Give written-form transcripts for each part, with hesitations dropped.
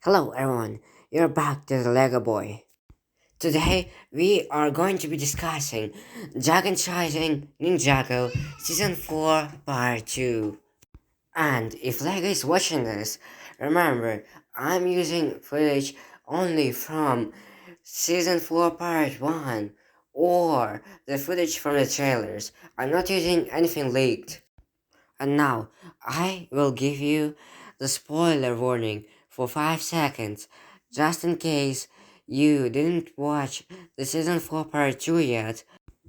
Hello everyone, you're back to the Lego Boy. Today we are going to be discussing Dragon Chasing Ninjago Season 4 Part 2. And if Lego is watching this, remember I'm using footage only from Season 4 Part 1 or the footage from the trailers. I'm not using anything leaked. And now, I will give you the spoiler warning for 5 seconds, just in case you didn't watch the season 4 part 2 yet,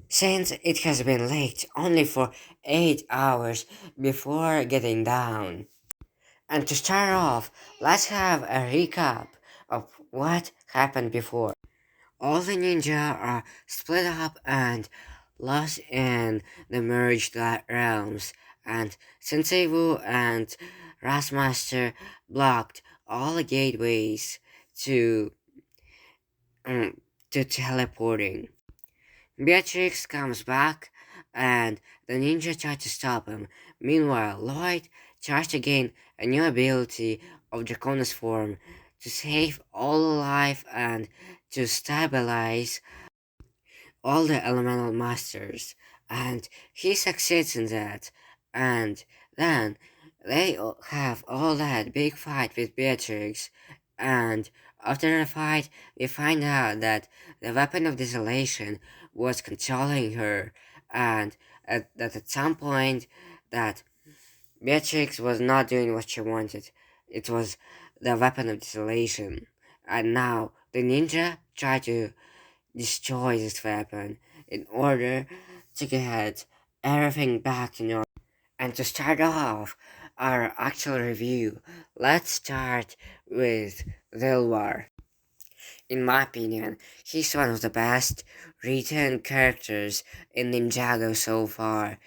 since it has been leaked only for 8 hours before getting down. And to start off, let's have a recap of what happened before. All the ninja are split up and lost in the merged realms, and Sensei Wu and Rasmaster blocked all the gateways to um, teleporting. Beatrix comes back, and the ninja try to stop him. Meanwhile, Lloyd tries to gain a new ability of Draconis form to save all alive and to stabilize all the elemental masters, and he succeeds in that. And then they have all that big fight with Beatrix, and after the fight, we find out that the weapon of desolation was controlling her, and that at some point that Beatrix was not doing what she wanted. It was the weapon of desolation, and now the ninja try to destroy this weapon in order to get everything back in order. And to start off our actual review, let's start with Vilwar. In my opinion, he's one of the best written characters in Ninjago so far.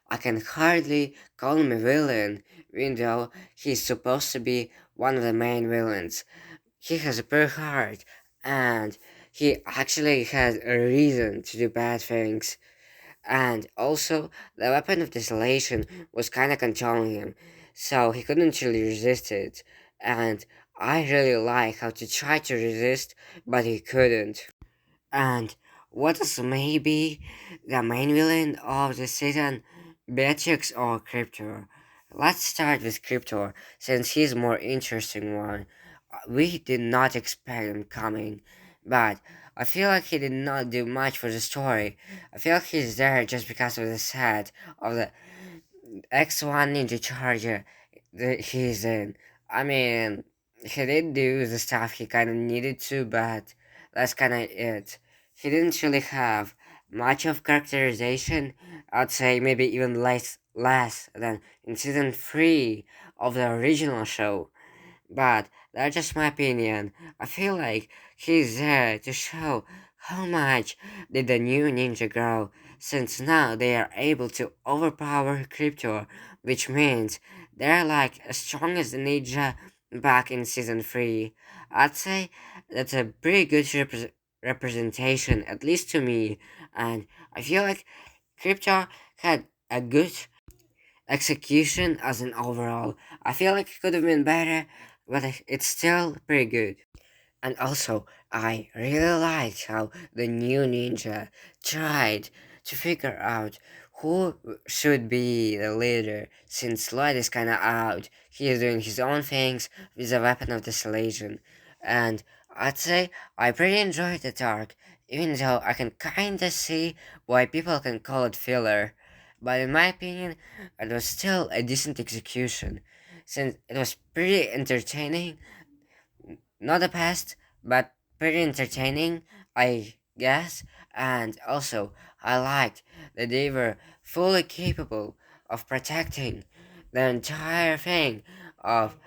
I can hardly call him a villain, even though he's supposed to be one of the main villains. He has a pure heart, and he actually has a reason to do bad things. And also, the weapon of desolation was kind of controlling him, so he couldn't really resist it. And I really like how to try to resist, but he couldn't. And what is maybe the main villain of the season, Beatrix or Cryptor? Let's start with Cryptor, since he's more interesting one. We did not expect him coming, but I feel like he did not do much for the story. I feel like he's there just because of the set of the X1 Ninja Charger that he's in. I mean, he did do the stuff he kind of needed to, but that's kind of it. He didn't really have much of characterization. I'd say maybe even less than in season 3 of the original show. But that's just my opinion. I feel like he's there to show how much did the new ninja grow, since now they are able to overpower Cryptor, which means they're like as strong as the ninja back in season 3. I'd say that's a pretty good representation, at least to me, and I feel like Cryptor had a good execution as an overall. I feel like it could have been better, but it's still pretty good. And also, I really liked how the new ninja tried to figure out who should be the leader, since Lloyd is kinda out. He is doing his own things with the weapon of desolation. And I'd say I pretty enjoyed the arc, even though I can kinda see why people can call it filler. But in my opinion, it was still a decent execution, since it was pretty entertaining, not the best, but pretty entertaining, I guess. And also, I liked that they were fully capable of protecting the entire thing, of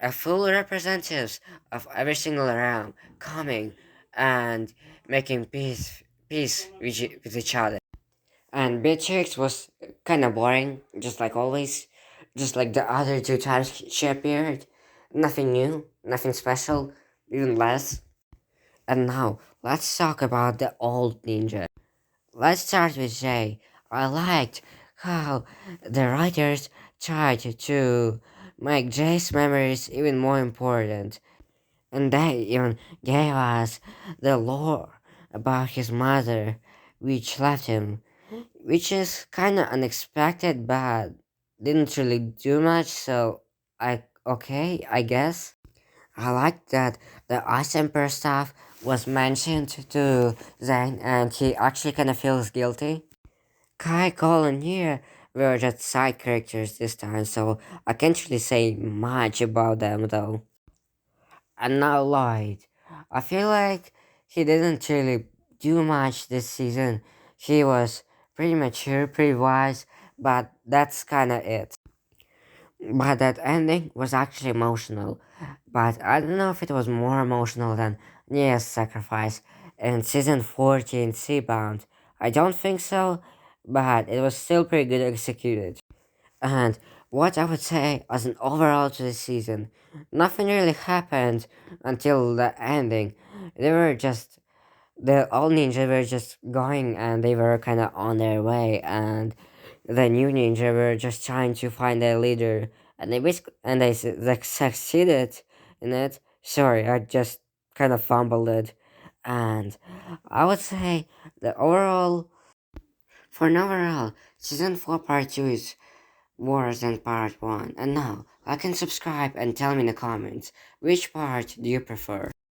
a full representatives of every single realm coming and making peace with each other. And Beatrix was kind of boring, just like always, just like the other two times she appeared. Nothing new, nothing special, even less. And now, let's talk about the old ninja. Let's start with Jay. I liked how the writers tried to make Jay's memories even more important. And they even gave us the lore about his mother, which left him, which is kind of unexpected, but didn't really do much. So okay, I guess. I like that the Ice Emperor stuff was mentioned to Zane, and he actually kind of feels guilty. Kai, Cole, and here were just side characters this time, so I can't really say much about them though. And now Lloyd. I feel like he didn't really do much this season. He was pretty mature, pretty wise, but that's kinda it. But that ending was actually emotional. But I don't know if it was more emotional than Nia's sacrifice in season 14 Seabound. I don't think so, but it was still pretty good executed. And what I would say as an overall to this season, nothing really happened until the ending. They were just the old ninja were just going and they were kind of on their way, and the new ninja were just trying to find their leader, and they succeeded in it. Sorry, I just kind of fumbled it, and I would say the overall for an overall season 4 part 2 is worse than part 1. And now, like and subscribe and tell me in the comments which part do you prefer.